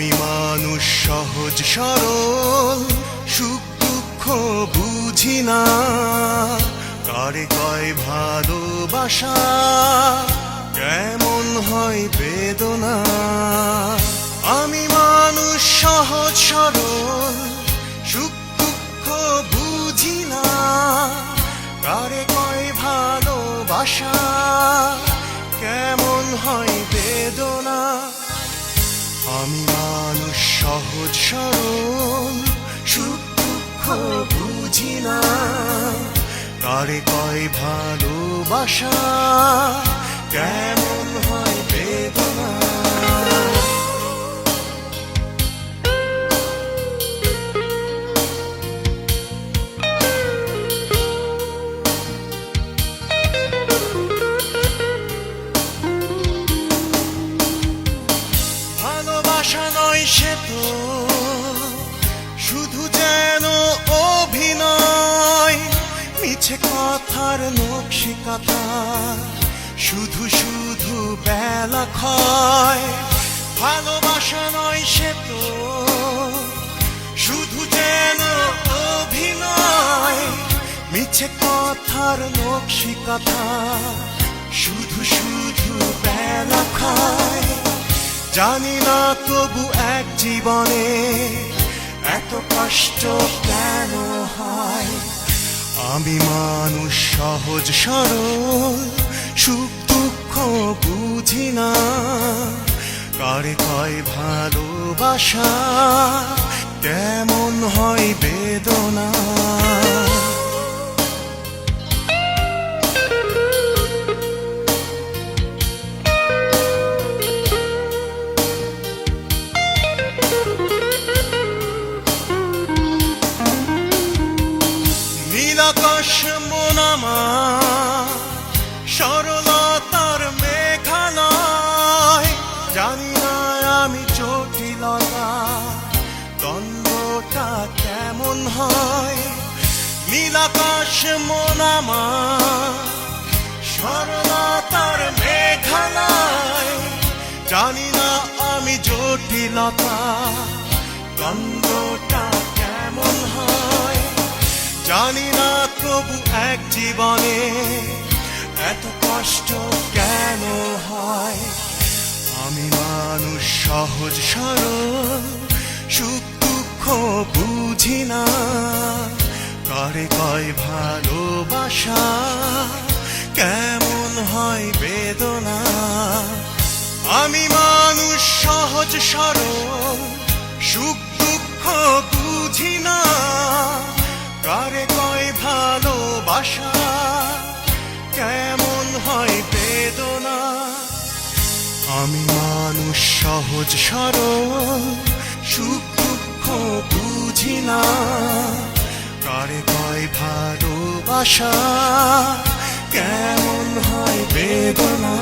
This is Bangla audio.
আমি মানুষ সহজ সরল, সুখ দুঃখ বুঝি না, কারে কয় ভালোবাসা, কেমন হয় বেদনা। আমি মানুষ সহজ সরল, সুখ দুঃখ বুঝি না, কারে কয় ভালোবাসা, কেমন হয় বেদনা। আমি মানুষ সহজ সরল, সুখ দুঃখ বুঝি না, কারে কয় ভালোবাসা, কেমন হয় বেদনা। ভালোবাসা নয় সে তো শুধু যেন অভিনয়, মিছে কথার নকশিকাতা, শুধু শুধু বেলা ক্ষয়। ভালোবাসা নয় সে তো শুধু যেন অভিনয়, মিছে কথার নকশিকাতা, শুধু শুধু বেলা ক্ষয়। জানি না তবু এক জীবনে এত কষ্ট কেন হয়। আমি মানুষ সহজ সরল, সুখ দুঃখ বুঝি না, কারে কয় ভালোবাসা, কেমন হয় বেদনা। নীলাকাশ মন আমার সরলতার মেঘালয়, জানি না আমি জটিলতা, দ্বন্দ্বটা কেমন হয়। নীলাকাশ মন আমার সরলতার মেঘালয়, জানি না আমি জটিলতা, দ্বন্দ্বটা কেমন হয়। জানি না তবু এক জীবনে এত কষ্ট কেন হয়। আমি মানুষ সহজ সরল, সুখ দুঃখ বুঝি না, কারে কয় ভালোবাসা, কেমন হয় বেদনা। আমি মানুষ সহজ সরল, সুখ দুঃখ বুঝি না, কারে কয় ভালোবাসা, কেমন হয় বেদনা। আমি মানুষ সহজ সরল, সুখ দুঃখ বুঝি না, কারে কয় ভালোবাসা, কেমন হয় বেদনা।